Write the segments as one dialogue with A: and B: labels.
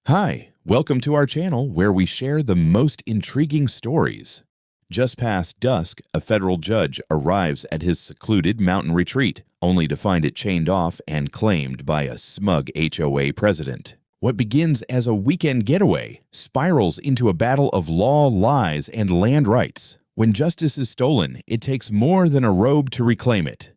A: Hi, welcome to our channel where we share the most intriguing stories. Just past dusk, a federal judge arrives at his secluded mountain retreat, only to find it chained off and claimed by a smug HOA president. What begins as a weekend getaway spirals into a battle of law, lies, and land rights. When justice is stolen, it takes more than a robe to reclaim it.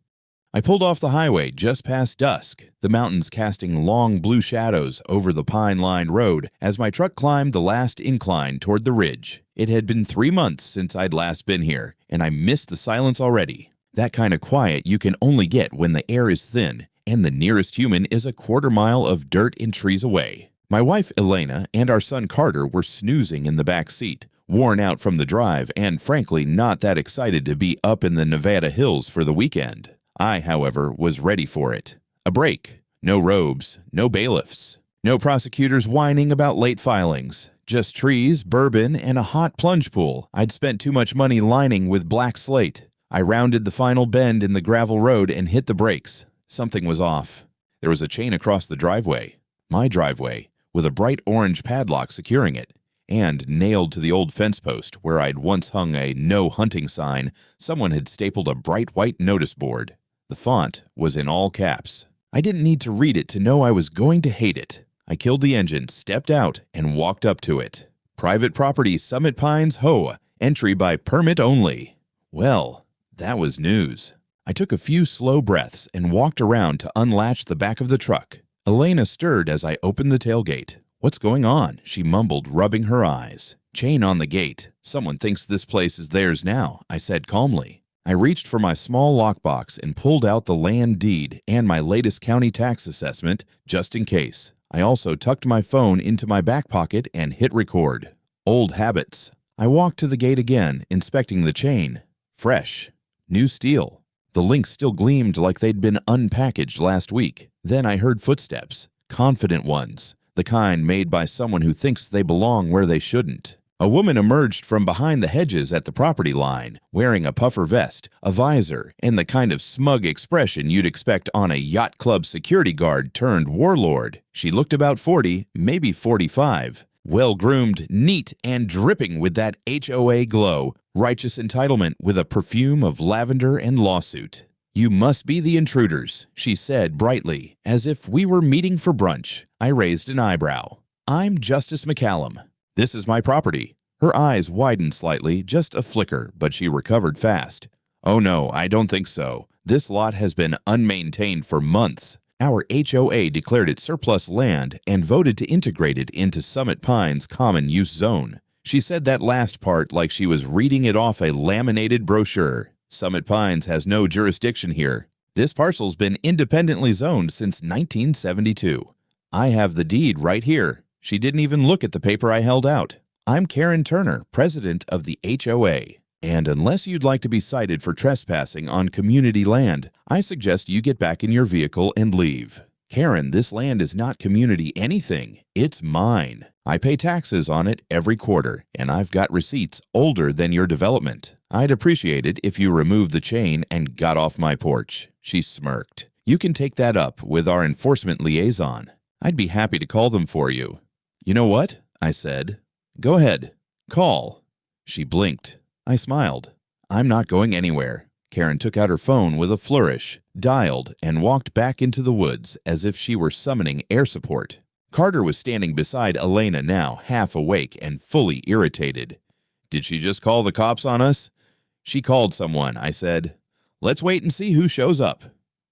A: I pulled off the highway just past dusk, the mountains casting long blue shadows over the pine-lined road as my truck climbed the last incline toward the ridge. It had been 3 months since I'd last been here, and I missed the silence already. That kind of quiet you can only get when the air is thin, and the nearest human is a quarter-mile of dirt and trees away. My wife Elena and our son Carter were snoozing in the back seat, worn out from the drive and frankly not that excited to be up in the Nevada hills for the weekend. I, however, was ready for it. A break. No robes, no bailiffs, no prosecutors whining about late filings. Just trees, bourbon, and a hot plunge pool I'd spent too much money lining with black slate. I rounded the final bend in the gravel road and hit the brakes. Something was off. There was a chain across the driveway. My driveway, with a bright orange padlock securing it. And nailed to the old fence post where I'd once hung a no hunting sign, someone had stapled a bright white notice board. The font was in all caps. I didn't need to read it to know I was going to hate it. I killed the engine, stepped out, and walked up to it. Private property, Summit Pines, HOA. Entry by permit only. Well, that was news. I took a few slow breaths and walked around to unlatch the back of the truck. Elena stirred as I opened the tailgate. "What's going on?" she mumbled, rubbing her eyes. "Chain on the gate. Someone thinks this place is theirs now," I said calmly. I reached for my small lockbox and pulled out the land deed and my latest county tax assessment, just in case. I also tucked my phone into my back pocket and hit record. Old habits. I walked to the gate again, inspecting the chain. Fresh. New steel. The links still gleamed like they'd been unpackaged last week. Then I heard footsteps. Confident ones. The kind made by someone who thinks they belong where they shouldn't. A woman emerged from behind the hedges at the property line, wearing a puffer vest, a visor, and the kind of smug expression you'd expect on a yacht club security guard turned warlord. She looked about 40, maybe 45. Well-groomed, neat, and dripping with that HOA glow, righteous entitlement with a perfume of lavender and lawsuit. "You must be the intruders," she said brightly, as if we were meeting for brunch. I raised an eyebrow. "I'm Justice McCallum. This is my property." Her eyes widened slightly, just a flicker, but she recovered fast. "Oh no, I don't think so. This lot has been unmaintained for months. Our HOA declared it surplus land and voted to integrate it into Summit Pines' common use zone." She said that last part like she was reading it off a laminated brochure. "Summit Pines has no jurisdiction here. This parcel's been independently zoned since 1972. I have the deed right here." She didn't even look at the paper I held out. "I'm Karen Turner, president of the HOA. And unless you'd like to be cited for trespassing on community land, I suggest you get back in your vehicle and leave." "Karen, this land is not community anything. It's mine. I pay taxes on it every quarter, and I've got receipts older than your development. I'd appreciate it if you removed the chain and got off my porch." She smirked. "You can take that up with our enforcement liaison. I'd be happy to call them for you." "You know what?" I said. "Go ahead. Call." She blinked. I smiled. "I'm not going anywhere." Karen took out her phone with a flourish, dialed, and walked back into the woods as if she were summoning air support. Carter was standing beside Elena now, half awake and fully irritated. "Did she just call the cops on us?" "She called someone," I said. "Let's wait and see who shows up."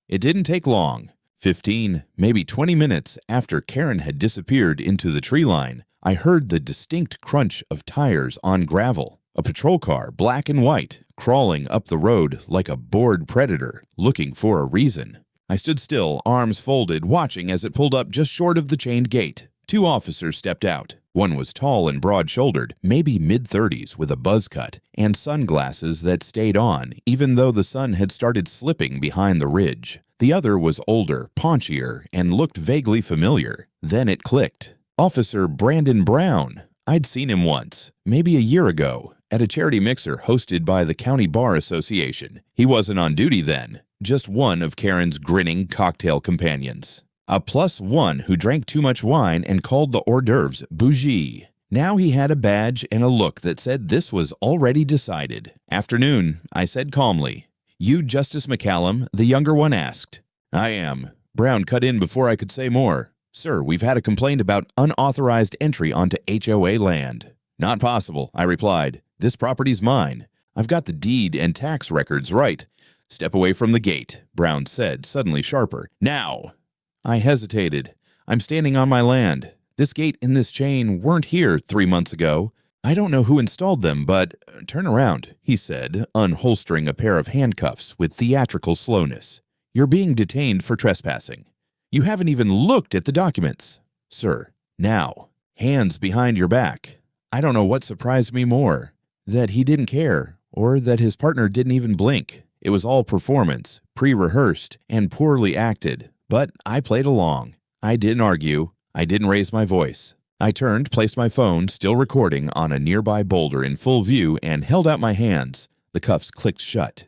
A: It didn't take long. 15, maybe 20 minutes after Karen had disappeared into the tree line, I heard the distinct crunch of tires on gravel. A patrol car, black and white, crawling up the road like a bored predator, looking for a reason. I stood still, arms folded, watching as it pulled up just short of the chained gate. 2 officers stepped out. One was tall and broad-shouldered, maybe mid-30s with a buzz cut, and sunglasses that stayed on, even though the sun had started slipping behind the ridge. The other was older, paunchier, and looked vaguely familiar. Then it clicked. Officer Brandon Brown. I'd seen him once, maybe a year ago, at a charity mixer hosted by the County Bar Association. He wasn't on duty then, just one of Karen's grinning cocktail companions. A +1 who drank too much wine and called the hors d'oeuvres bougie. Now he had a badge and a look that said this was already decided. Afternoon, I said calmly. You Justice McCallum, the younger one asked. I am. Brown cut in before I could say more. Sir, we've had a complaint about unauthorized entry onto HOA land. Not possible, I replied. This property's mine. I've got the deed and tax records right. Step away from the gate, Brown said, suddenly sharper. Now! I hesitated. I'm standing on my land. This gate and this chain weren't here 3 months ago. I don't know who installed them, but turn around, he said, unholstering a pair of handcuffs with theatrical slowness. You're being detained for trespassing. You haven't even looked at the documents. Sir, now, hands behind your back. I don't know what surprised me more, that he didn't care, or that his partner didn't even blink. It was all performance, pre-rehearsed, and poorly acted, but I played along. I didn't argue. I didn't raise my voice. I turned, placed my phone, still recording, on a nearby boulder in full view and held out my hands. The cuffs clicked shut.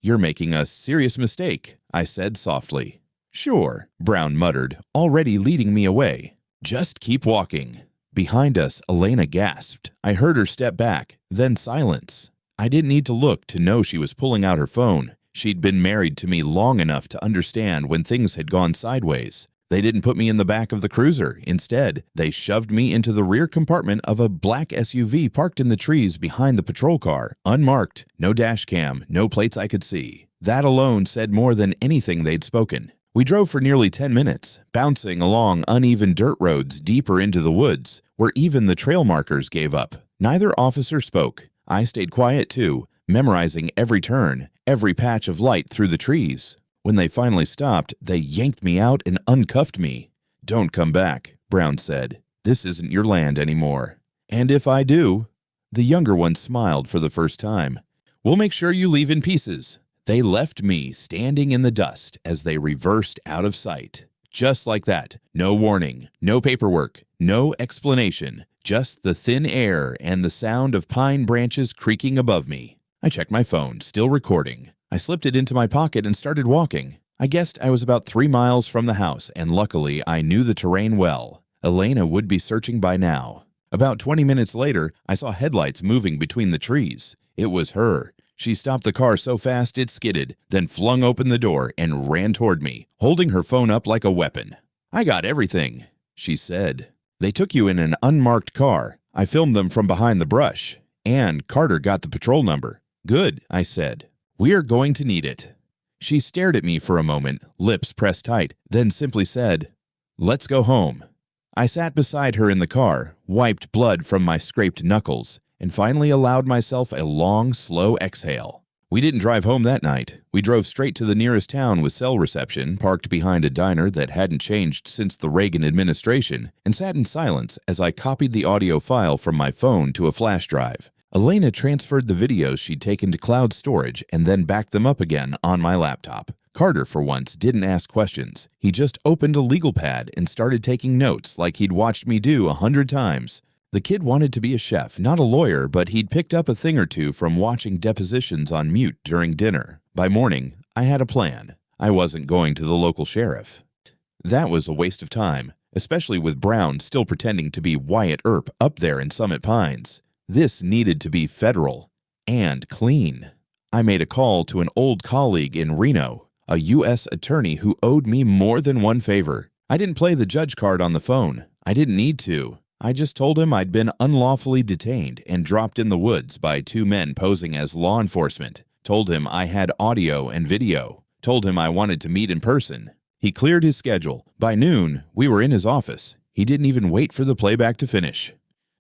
A: You're making a serious mistake, I said softly. Sure, Brown muttered, already leading me away. Just keep walking. Behind us, Elena gasped. I heard her step back, then silence. I didn't need to look to know she was pulling out her phone. She'd been married to me long enough to understand when things had gone sideways. They didn't put me in the back of the cruiser. Instead, they shoved me into the rear compartment of a black SUV parked in the trees behind the patrol car, unmarked, no dash cam, no plates I could see. That alone said more than anything they'd spoken. We drove for nearly 10 minutes, bouncing along uneven dirt roads deeper into the woods, where even the trail markers gave up. Neither officer spoke. I stayed quiet too, memorizing every turn, every patch of light through the trees. When they finally stopped, they yanked me out and uncuffed me. Don't come back, Brown said. This isn't your land anymore. And if I do? The younger one smiled for the first time. We'll make sure you leave in pieces. They left me standing in the dust as they reversed out of sight. Just like that. No warning, no paperwork, no explanation. Just the thin air and the sound of pine branches creaking above me. I checked my phone, still recording. I slipped it into my pocket and started walking. I guessed I was about 3 miles from the house, and luckily I knew the terrain well. Elena would be searching by now. About 20 minutes later, I saw headlights moving between the trees. It was her. She stopped the car so fast it skidded, then flung open the door and ran toward me, holding her phone up like a weapon. I got everything, she said. They took you in an unmarked car. I filmed them from behind the brush. And Carter got the patrol number. Good, I said. We're going to need it. She stared at me for a moment, lips pressed tight, then simply said, Let's go home. I sat beside her in the car, wiped blood from my scraped knuckles, and finally allowed myself a long, slow exhale. We didn't drive home that night. We drove straight to the nearest town with cell reception, parked behind a diner that hadn't changed since the Reagan administration, and sat in silence as I copied the audio file from my phone to a flash drive. Elena transferred the videos she'd taken to cloud storage and then backed them up again on my laptop. Carter, for once, didn't ask questions. He just opened a legal pad and started taking notes like he'd watched me do 100 times. The kid wanted to be a chef, not a lawyer, but he'd picked up a thing or two from watching depositions on mute during dinner. By morning, I had a plan. I wasn't going to the local sheriff. That was a waste of time, especially with Brown still pretending to be Wyatt Earp up there in Summit Pines. This needed to be federal and clean. I made a call to an old colleague in Reno, a U.S. attorney who owed me more than one favor. I didn't play the judge card on the phone. I didn't need to. I just told him I'd been unlawfully detained and dropped in the woods by 2 men posing as law enforcement. Told him I had audio and video. Told him I wanted to meet in person. He cleared his schedule. By noon, we were in his office. He didn't even wait for the playback to finish.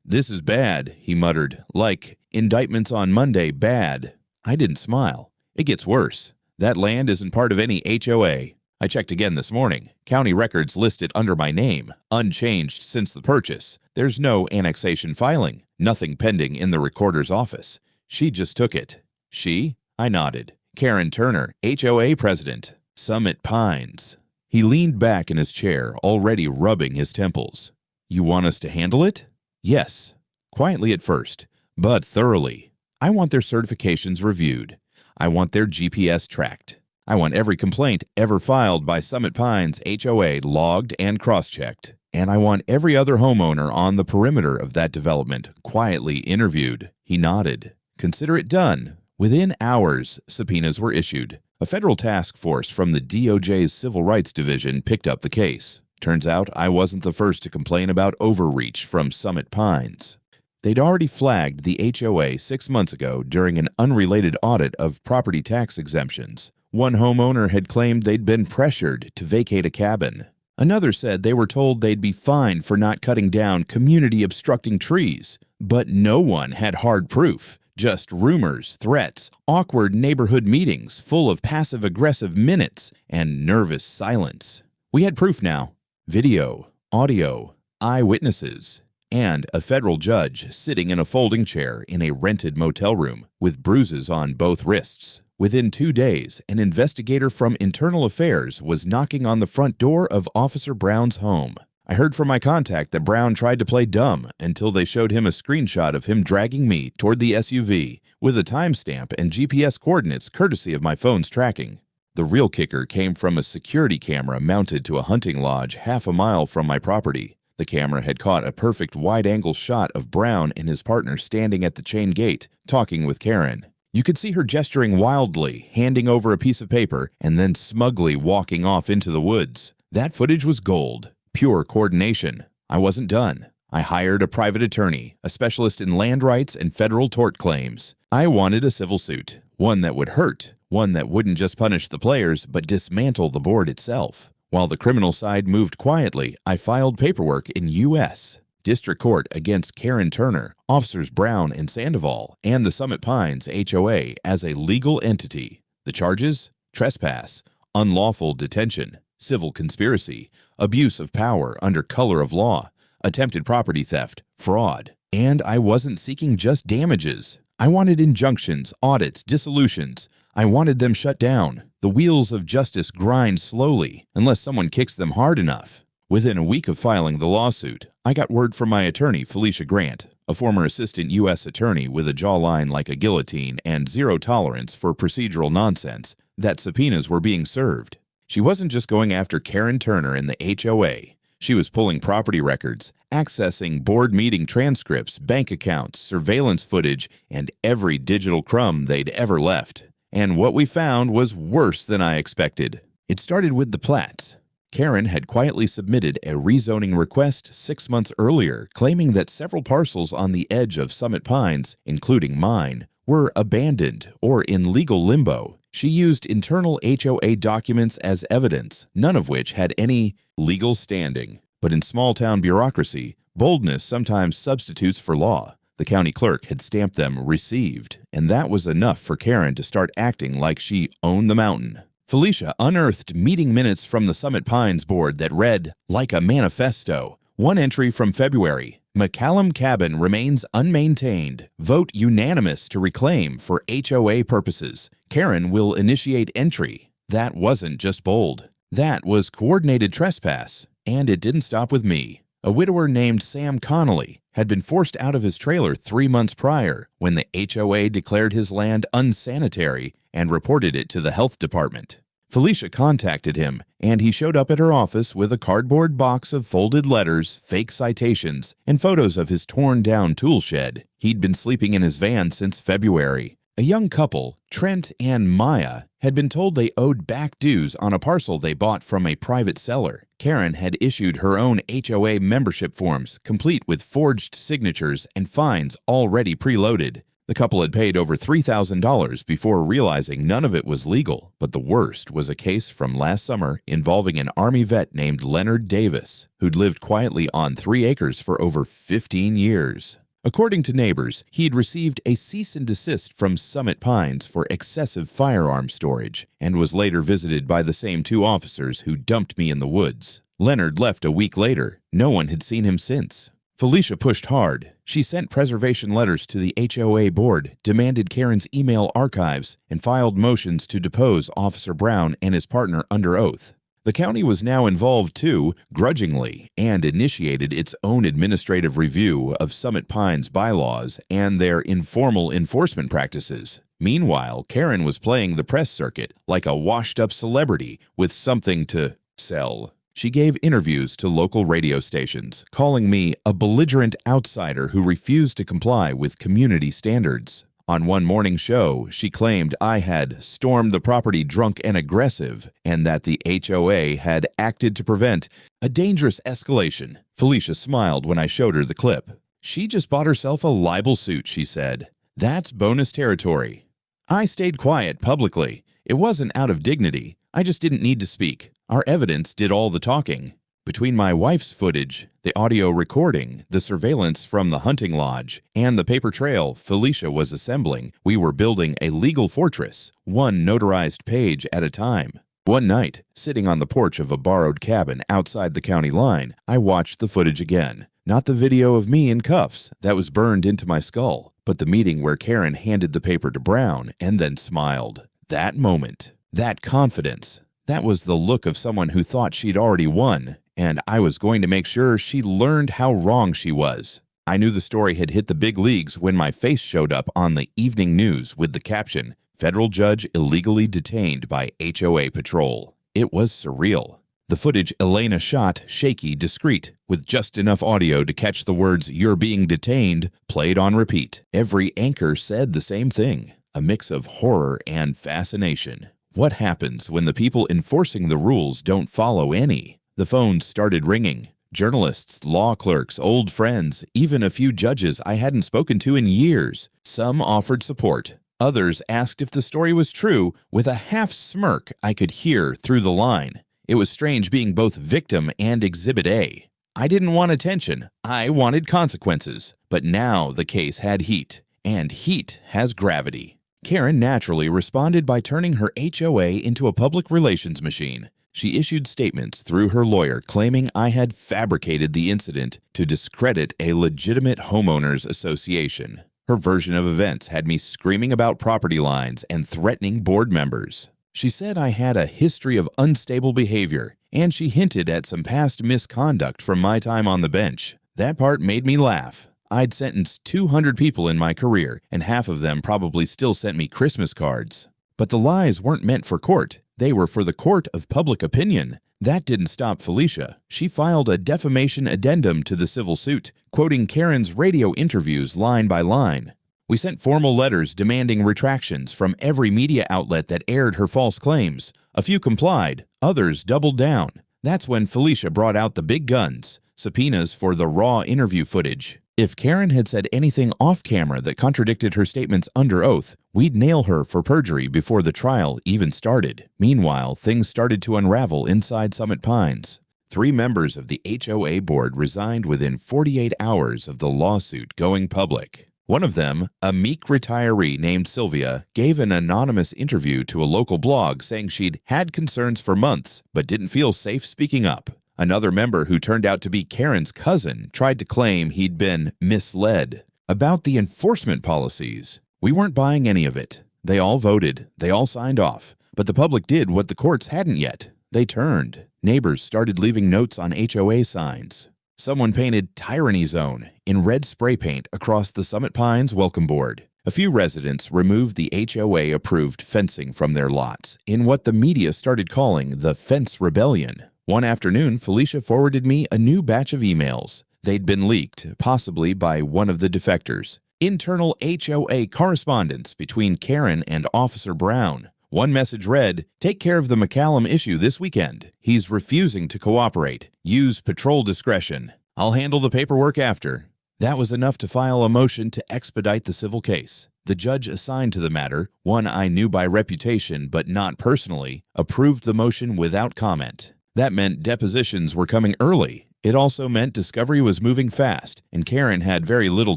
A: This is bad, he muttered, like indictments on Monday bad. I didn't smile. It gets worse. That land isn't part of any HOA. I checked again this morning. County records listed under my name, unchanged since the purchase. There's no annexation filing, nothing pending in the recorder's office. She just took it. She? I nodded. Karen Turner, HOA president, Summit Pines. He leaned back in his chair, already rubbing his temples. You want us to handle it? Yes. Quietly at first, but thoroughly. I want their certifications reviewed. I want their GPS tracked. I want every complaint ever filed by Summit Pines HOA logged and cross-checked. And I want every other homeowner on the perimeter of that development quietly interviewed. He nodded. Consider it done. Within hours, subpoenas were issued. A federal task force from the DOJ's Civil Rights Division picked up the case. Turns out I wasn't the first to complain about overreach from Summit Pines. They'd already flagged the HOA 6 months ago during an unrelated audit of property tax exemptions. One homeowner had claimed they'd been pressured to vacate a cabin. Another said they were told they'd be fined for not cutting down community-obstructing trees. But no one had hard proof. Just rumors, threats, awkward neighborhood meetings full of passive-aggressive minutes, and nervous silence. We had proof now. Video, audio, eyewitnesses, and a federal judge sitting in a folding chair in a rented motel room with bruises on both wrists. Within 2 days, an investigator from Internal Affairs was knocking on the front door of Officer Brown's home. I heard from my contact that Brown tried to play dumb until they showed him a screenshot of him dragging me toward the SUV with a timestamp and GPS coordinates courtesy of my phone's tracking. The real kicker came from a security camera mounted to a hunting lodge half a mile from my property. The camera had caught a perfect wide-angle shot of Brown and his partner standing at the chain gate, talking with Karen. You could see her gesturing wildly, handing over a piece of paper, and then smugly walking off into the woods. That footage was gold. Pure coordination. I wasn't done. I hired a private attorney, a specialist in land rights and federal tort claims. I wanted a civil suit, one that would hurt, one that wouldn't just punish the players, but dismantle the board itself. While the criminal side moved quietly, I filed paperwork in U.S. District Court against Karen Turner, Officers Brown and Sandoval, and the Summit Pines HOA as a legal entity. The charges? Trespass, unlawful detention, civil conspiracy, abuse of power under color of law, attempted property theft, fraud. And I wasn't seeking just damages. I wanted injunctions, audits, dissolutions. I wanted them shut down. The wheels of justice grind slowly unless someone kicks them hard enough. Within a week of filing the lawsuit, I got word from my attorney, Felicia Grant, a former assistant U.S. attorney with a jawline like a guillotine and zero tolerance for procedural nonsense, that subpoenas were being served. She wasn't just going after Karen Turner and the HOA. She was pulling property records, accessing board meeting transcripts, bank accounts, surveillance footage, and every digital crumb they'd ever left. And what we found was worse than I expected. It started with the plats. Karen had quietly submitted a rezoning request 6 months earlier, claiming that several parcels on the edge of Summit Pines, including mine, were abandoned or in legal limbo. She used internal HOA documents as evidence, none of which had any legal standing. But in small-town bureaucracy, boldness sometimes substitutes for law. The county clerk had stamped them received, and that was enough for Karen to start acting like she owned the mountain. Felicia unearthed meeting minutes from the Summit Pines board that read, like a manifesto, one entry from February. McCallum Cabin remains unmaintained. Vote unanimous to reclaim for HOA purposes. Karen will initiate entry. That wasn't just bold. That was coordinated trespass. And it didn't stop with me. A widower named Sam Connolly had been forced out of his trailer 3 months prior when the HOA declared his land unsanitary and reported it to the health department. Felicia contacted him, and he showed up at her office with a cardboard box of folded letters, fake citations, and photos of his torn-down tool shed. He'd been sleeping in his van since February. A young couple, Trent and Maya, had been told they owed back dues on a parcel they bought from a private seller. Karen had issued her own HOA membership forms, complete with forged signatures and fines already preloaded. The couple had paid over $3,000 before realizing none of it was legal, but the worst was a case from last summer involving an Army vet named Leonard Davis, who'd lived quietly on 3 acres for over 15 years. According to neighbors, he'd received a cease and desist from Summit Pines for excessive firearm storage and was later visited by the same 2 officers who dumped me in the woods. Leonard left a week later. No one had seen him since. Felicia pushed hard. She sent preservation letters to the HOA board, demanded Karen's email archives, and filed motions to depose Officer Brown and his partner under oath. The county was now involved too, grudgingly, and initiated its own administrative review of Summit Pines bylaws and their informal enforcement practices. Meanwhile, Karen was playing the press circuit like a washed-up celebrity with something to sell. She gave interviews to local radio stations, calling me a belligerent outsider who refused to comply with community standards. On one morning show, she claimed I had stormed the property drunk and aggressive, and that the HOA had acted to prevent a dangerous escalation. Felicia smiled when I showed her the clip. She just bought herself a libel suit, she said. That's bonus territory. I stayed quiet publicly. It wasn't out of dignity. I just didn't need to speak. Our evidence did all the talking. Between my wife's footage, the audio recording, the surveillance from the hunting lodge, and the paper trail Felicia was assembling, we were building a legal fortress, one notarized page at a time. One night, sitting on the porch of a borrowed cabin outside the county line, I watched the footage again. Not the video of me in cuffs that was burned into my skull, but the meeting where Karen handed the paper to Brown and then smiled. That moment, that confidence, that was the look of someone who thought she'd already won, and I was going to make sure she learned how wrong she was. I knew the story had hit the big leagues when my face showed up on the evening news with the caption, "Federal Judge Illegally Detained by HOA Patrol." It was surreal. The footage Elena shot, shaky, discreet, with just enough audio to catch the words, "You're being detained," played on repeat. Every anchor said the same thing, a mix of horror and fascination. What happens when the people enforcing the rules don't follow any? The phones started ringing. Journalists, law clerks, old friends, even a few judges I hadn't spoken to in years. Some offered support. Others asked if the story was true with a half smirk I could hear through the line. It was strange being both victim and Exhibit A. I didn't want attention. I wanted consequences. But now the case had heat, and heat has gravity. Karen naturally responded by turning her HOA into a public relations machine. She issued statements through her lawyer claiming I had fabricated the incident to discredit a legitimate homeowners association. Her version of events had me screaming about property lines and threatening board members. She said I had a history of unstable behavior, and she hinted at some past misconduct from my time on the bench. That part made me laugh. I'd sentenced 200 people in my career, and half of them probably still sent me Christmas cards. But the lies weren't meant for court. They were for the court of public opinion. That didn't stop Felicia. She filed a defamation addendum to the civil suit, quoting Karen's radio interviews line by line. We sent formal letters demanding retractions from every media outlet that aired her false claims. A few complied, others doubled down. That's when Felicia brought out the big guns, subpoenas for the raw interview footage. If Karen had said anything off camera that contradicted her statements under oath, we'd nail her for perjury before the trial even started. Meanwhile, things started to unravel inside Summit Pines. 3 members of the HOA board resigned within 48 hours of the lawsuit going public. One of them, a meek retiree named Sylvia, gave an anonymous interview to a local blog saying she'd had concerns for months but didn't feel safe speaking up. Another member, who turned out to be Karen's cousin, tried to claim he'd been misled about the enforcement policies. We weren't buying any of it. They all voted, they all signed off, but the public did what the courts hadn't yet. They turned. Neighbors started leaving notes on HOA signs. Someone painted "Tyranny Zone" in red spray paint across the Summit Pines welcome board. A few residents removed the HOA-approved fencing from their lots in what the media started calling the Fence Rebellion. One afternoon, Felicia forwarded me a new batch of emails. They'd been leaked, possibly by one of the defectors. Internal HOA correspondence between Karen and Officer Brown. One message read, "Take care of the McCallum issue this weekend. He's refusing to cooperate. Use patrol discretion. I'll handle the paperwork after." That was enough to file a motion to expedite the civil case. The judge assigned to the matter, one I knew by reputation but not personally, approved the motion without comment. That meant depositions were coming early. It also meant discovery was moving fast, and Karen had very little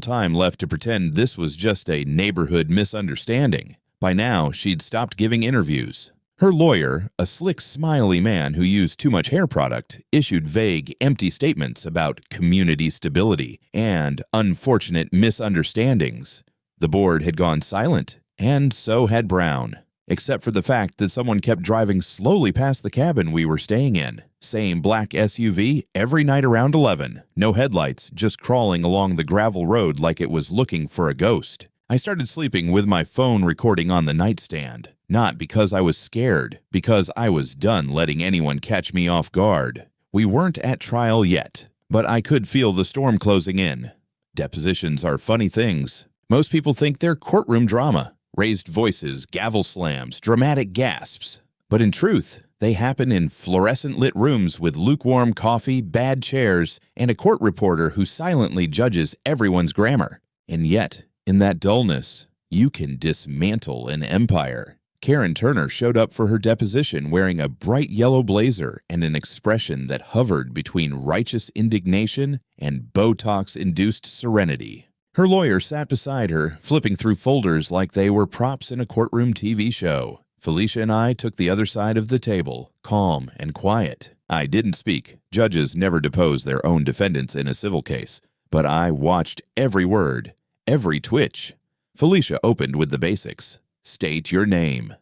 A: time left to pretend this was just a neighborhood misunderstanding. By now, she'd stopped giving interviews. Her lawyer, a slick, smiley man who used too much hair product, issued vague, empty statements about community stability and unfortunate misunderstandings. The board had gone silent, and so had Brown, except for the fact that someone kept driving slowly past the cabin we were staying in. Same black SUV every night around 11. No headlights, just crawling along the gravel road like it was looking for a ghost. I started sleeping with my phone recording on the nightstand, not because I was scared, because I was done letting anyone catch me off guard. We weren't at trial yet, but I could feel the storm closing in. Depositions are funny things. Most people think they're courtroom drama, raised voices, gavel slams, dramatic gasps. But in truth, they happen in fluorescent-lit rooms with lukewarm coffee, bad chairs, and a court reporter who silently judges everyone's grammar. And yet, in that dullness, you can dismantle an empire. Karen Turner showed up for her deposition wearing a bright yellow blazer and an expression that hovered between righteous indignation and Botox-induced serenity. Her lawyer sat beside her, flipping through folders like they were props in a courtroom TV show. Felicia and I took the other side of the table, calm and quiet. I didn't speak. Judges never depose their own defendants in a civil case. But I watched every word, every twitch. Felicia opened with the basics. State your name.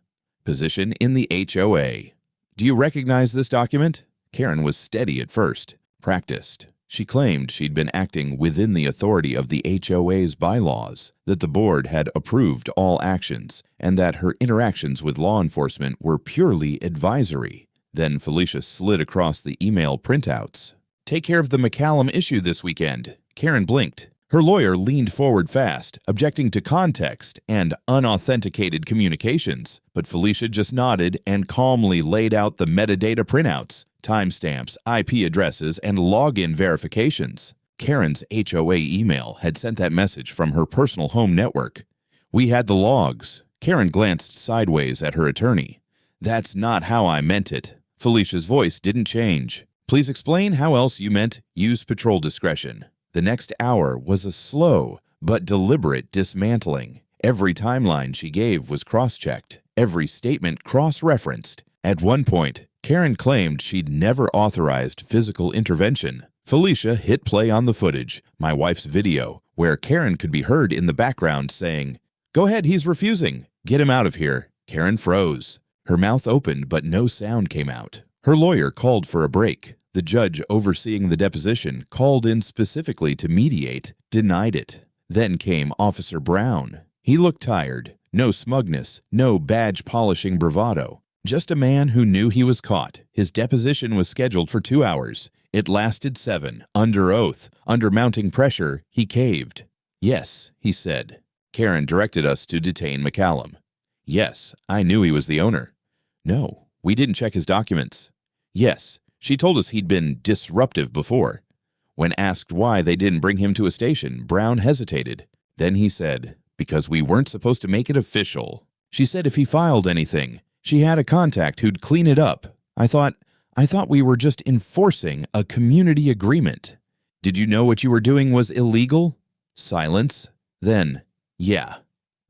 A: Position in the HOA. Do you recognize this document? Karen was steady at first, practiced. She claimed she'd been acting within the authority of the HOA's bylaws, that the board had approved all actions, and that her interactions with law enforcement were purely advisory. Then Felicia slid across the email printouts. Take care of the McCallum issue this weekend. Karen blinked. Her lawyer leaned forward fast, objecting to context and unauthenticated communications, but Felicia just nodded and calmly laid out the metadata printouts, timestamps, IP addresses, and login verifications. Karen's HOA email had sent that message from her personal home network. We had the logs. Karen glanced sideways at her attorney. That's not how I meant it. Felicia's voice didn't change. Please explain how else you meant use patrol discretion. The next hour was a slow but deliberate dismantling. Every timeline she gave was cross-checked, every statement cross-referenced. At one point, Karen claimed she'd never authorized physical intervention. Felicia hit play on the footage, my wife's video, where Karen could be heard in the background saying, "Go ahead, he's refusing. Get him out of here." Karen froze. Her mouth opened, but no sound came out. Her lawyer called for a break. The judge overseeing the deposition called in specifically to mediate, denied it. Then came Officer Brown. He looked tired. No smugness, no badge-polishing bravado. Just a man who knew he was caught. His deposition was scheduled for 2 hours. It lasted 7, under oath. Under mounting pressure, he caved. "Yes," he said. Karen directed us to detain McCallum. "Yes, I knew he was the owner." "No, we didn't check his documents." "Yes, she told us he'd been disruptive before." When asked why they didn't bring him to a station, Brown hesitated. Then he said, "Because we weren't supposed to make it official." She said if he filed anything, she had a contact who'd clean it up. I thought we were just enforcing a community agreement. "Did you know what you were doing was illegal?" Silence. Then, "Yeah."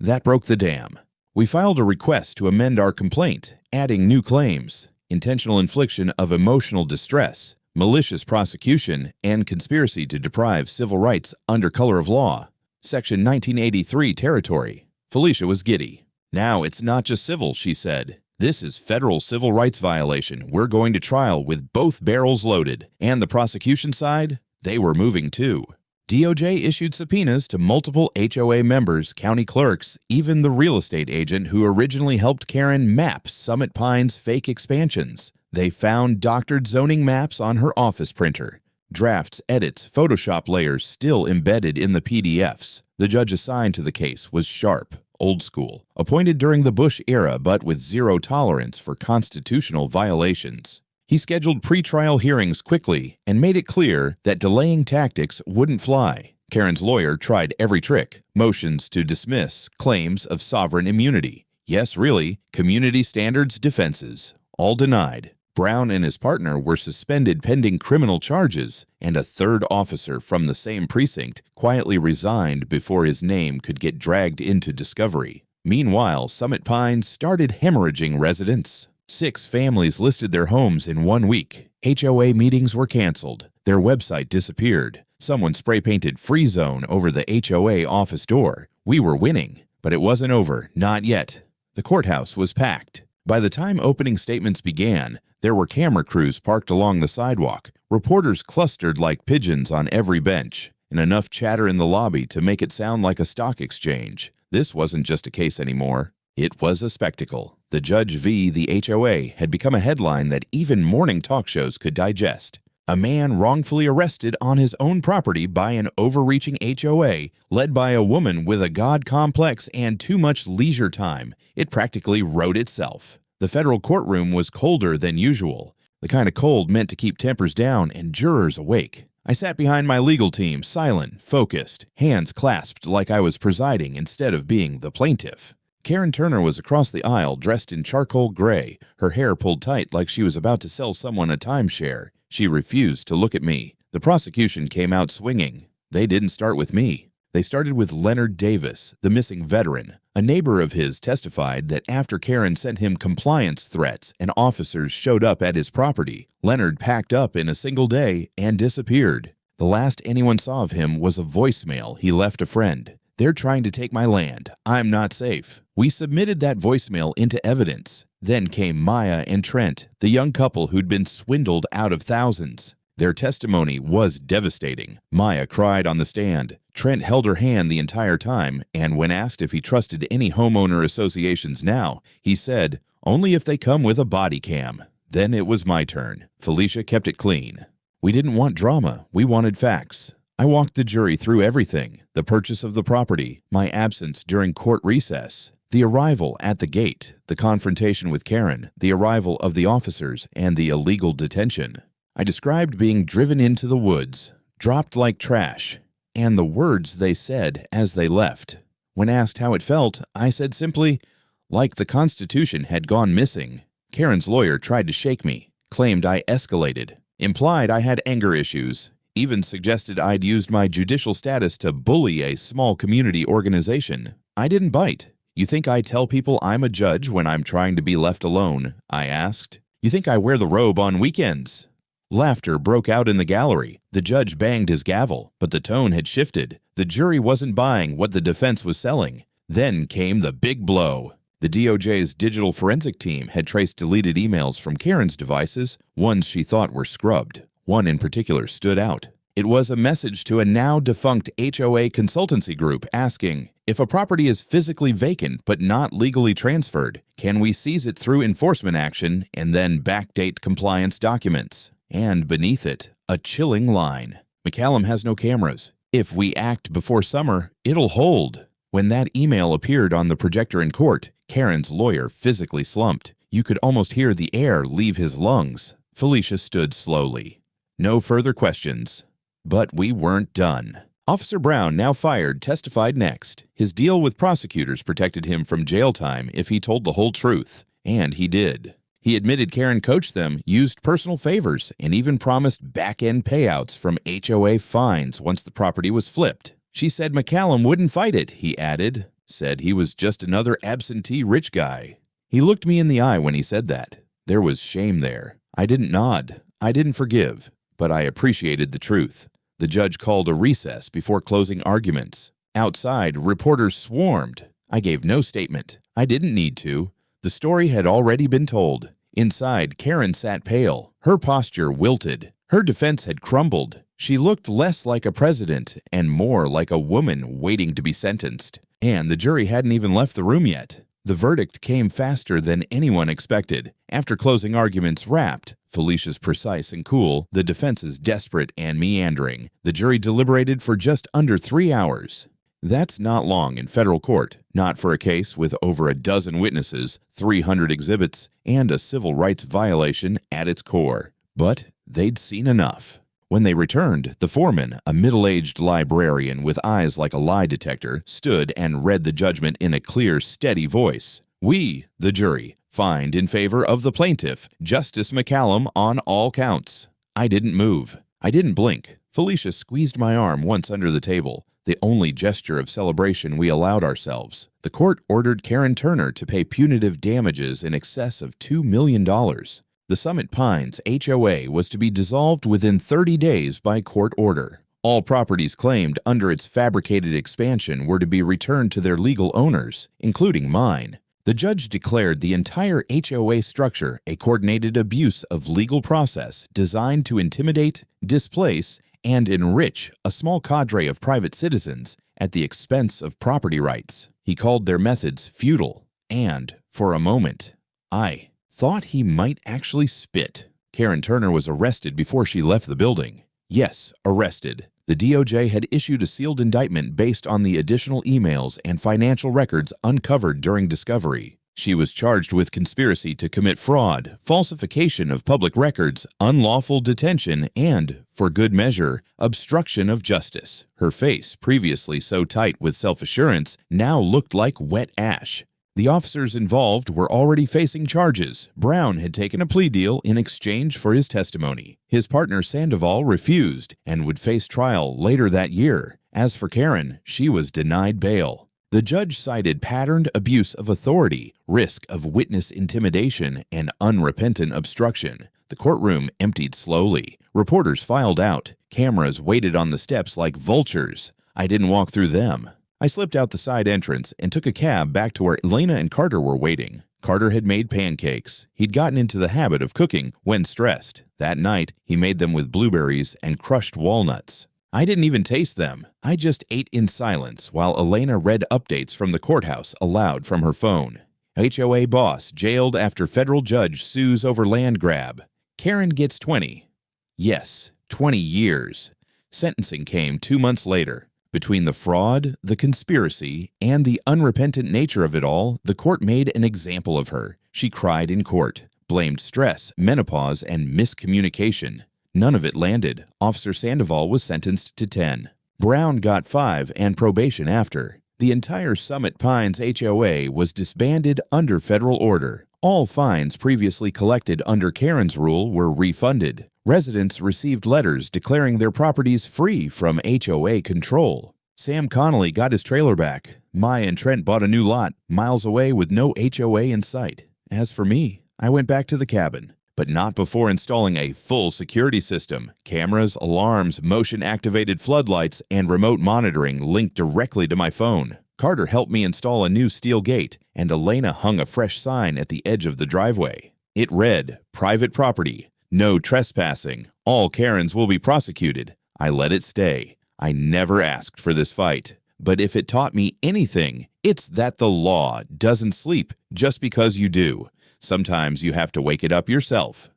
A: That broke the dam. We filed a request to amend our complaint, adding new claims: intentional infliction of emotional distress, malicious prosecution, and conspiracy to deprive civil rights under color of law. Section 1983 territory. Felicia was giddy. "Now it's not just civil," she said. "This is federal civil rights violation. We're going to trial with both barrels loaded." And the prosecution side? They were moving too. DOJ issued subpoenas to multiple HOA members, county clerks, even the real estate agent who originally helped Karen map Summit Pines' fake expansions. They found doctored zoning maps on her office printer. Drafts, edits, Photoshop layers still embedded in the PDFs. The judge assigned to the case was sharp, old school, appointed during the Bush era but with zero tolerance for constitutional violations. He scheduled pretrial hearings quickly and made it clear that delaying tactics wouldn't fly. Karen's lawyer tried every trick: motions to dismiss, claims of sovereign immunity. Yes, really, community standards defenses. All denied. Brown and his partner were suspended pending criminal charges, and a third officer from the same precinct quietly resigned before his name could get dragged into discovery. Meanwhile, Summit Pines started hemorrhaging residents. 6 families listed their homes in 1 week. HOA meetings were canceled. Their website disappeared. Someone spray-painted "Free Zone" over the HOA office door. We were winning, but it wasn't over, not yet. The courthouse was packed. By the time opening statements began, there were camera crews parked along the sidewalk, reporters clustered like pigeons on every bench, and enough chatter in the lobby to make it sound like a stock exchange. This wasn't just a case anymore. It was a spectacle. The Judge v. the HOA had become a headline that even morning talk shows could digest. A man wrongfully arrested on his own property by an overreaching HOA, led by a woman with a God complex and too much leisure time. It practically wrote itself. The federal courtroom was colder than usual, the kind of cold meant to keep tempers down and jurors awake. I sat behind my legal team, silent, focused, hands clasped like I was presiding instead of being the plaintiff. Karen Turner was across the aisle, dressed in charcoal gray, her hair pulled tight like she was about to sell someone a timeshare. She refused to look at me. The prosecution came out swinging. They didn't start with me. They started with Leonard Davis, the missing veteran. A neighbor of his testified that after Karen sent him compliance threats and officers showed up at his property, Leonard packed up in a single day and disappeared. The last anyone saw of him was a voicemail he left a friend. "They're trying to take my land. I'm not safe." We submitted that voicemail into evidence. Then came Maya and Trent, the young couple who'd been swindled out of thousands. Their testimony was devastating. Maya cried on the stand. Trent held her hand the entire time, and when asked if he trusted any homeowner associations now, he said, "Only if they come with a body cam." Then it was my turn. Felicia kept it clean. We didn't want drama. We wanted facts. I walked the jury through everything: the purchase of the property, my absence during court recess, the arrival at the gate, the confrontation with Karen, the arrival of the officers, and the illegal detention. I described being driven into the woods, dropped like trash, and the words they said as they left. When asked how it felt, I said simply, like the Constitution had gone missing. Karen's lawyer tried to shake me, claimed I escalated, implied I had anger issues, even suggested I'd used my judicial status to bully a small community organization. I didn't bite. "You think I tell people I'm a judge when I'm trying to be left alone?" I asked. "You think I wear the robe on weekends?" Laughter broke out in the gallery. The judge banged his gavel, but the tone had shifted. The jury wasn't buying what the defense was selling. Then came the big blow. The DOJ's digital forensic team had traced deleted emails from Karen's devices, ones she thought were scrubbed. One in particular stood out. It was a message to a now-defunct HOA consultancy group asking, "If a property is physically vacant but not legally transferred, can we seize it through enforcement action and then backdate compliance documents?" And beneath it, a chilling line: "McCallum has no cameras. If we act before summer, it'll hold." When that email appeared on the projector in court, Karen's lawyer physically slumped. You could almost hear the air leave his lungs. Felicia stood slowly. No further questions. But we weren't done. Officer Brown, now fired, testified next. His deal with prosecutors protected him from jail time if he told the whole truth. And he did. He admitted Karen coached them, used personal favors, and even promised back-end payouts from HOA fines once the property was flipped. She said McCallum wouldn't fight it, he added. Said he was just another absentee rich guy. He looked me in the eye when he said that. There was shame there. I didn't nod. I didn't forgive. But I appreciated the truth. The judge called a recess before closing arguments. Outside, reporters swarmed. I gave no statement. I didn't need to. The story had already been told. Inside, Karen sat pale. Her posture wilted. Her defense had crumbled. She looked less like a president and more like a woman waiting to be sentenced. And the jury hadn't even left the room yet. The verdict came faster than anyone expected. After closing arguments wrapped, Felicia's precise and cool, the defense's desperate and meandering, the jury deliberated for just under 3 hours. That's not long in federal court, not for a case with over a dozen witnesses, 300 exhibits, and a civil rights violation at its core. But they'd seen enough. When they returned, the foreman, a middle-aged librarian with eyes like a lie detector, stood and read the judgment in a clear, steady voice. "We, the jury, find in favor of the plaintiff, Justice McCallum, on all counts." I didn't move. I didn't blink. Felicia squeezed my arm once under the table, the only gesture of celebration we allowed ourselves. The court ordered Karen Turner to pay punitive damages in excess of $2 million. The Summit Pines HOA was to be dissolved within 30 days by court order. All properties claimed under its fabricated expansion were to be returned to their legal owners, including mine. The judge declared the entire HOA structure a coordinated abuse of legal process designed to intimidate, displace, and enrich a small cadre of private citizens at the expense of property rights. He called their methods futile, and, for a moment, I thought he might actually spit. Karen Turner was arrested before she left the building. Yes, arrested. The DOJ had issued a sealed indictment based on the additional emails and financial records uncovered during discovery. She was charged with conspiracy to commit fraud, falsification of public records, unlawful detention, and, for good measure, obstruction of justice. Her face, previously so tight with self-assurance, now looked like wet ash. The officers involved were already facing charges. Brown had taken a plea deal in exchange for his testimony. His partner Sandoval refused and would face trial later that year. As for Karen, she was denied bail. The judge cited patterned abuse of authority, risk of witness intimidation, and unrepentant obstruction. The courtroom emptied slowly. Reporters filed out. Cameras waited on the steps like vultures. I didn't walk through them. I slipped out the side entrance and took a cab back to where Elena and Carter were waiting. Carter had made pancakes. He'd gotten into the habit of cooking when stressed. That night, he made them with blueberries and crushed walnuts. I didn't even taste them. I just ate in silence while Elena read updates from the courthouse aloud from her phone. HOA boss jailed after federal judge sues over land grab. Karen gets 20. Yes, 20 years. Sentencing came 2 months later. Between the fraud, the conspiracy, and the unrepentant nature of it all, the court made an example of her. She cried in court, blamed stress, menopause, and miscommunication. None of it landed. Officer Sandoval was sentenced to 10. Brown got 5 and probation after. The entire Summit Pines HOA was disbanded under federal order. All fines previously collected under Karen's rule were refunded. Residents received letters declaring their properties free from HOA control. Sam Connolly got his trailer back. Mai and Trent bought a new lot, miles away with no HOA in sight. As for me, I went back to the cabin, but not before installing a full security system. Cameras, alarms, motion-activated floodlights, and remote monitoring linked directly to my phone. Carter helped me install a new steel gate, and Elena hung a fresh sign at the edge of the driveway. It read, "Private property. No trespassing. All Karens will be prosecuted." I let it stay. I never asked for this fight. But if it taught me anything, it's that the law doesn't sleep just because you do. Sometimes you have to wake it up yourself.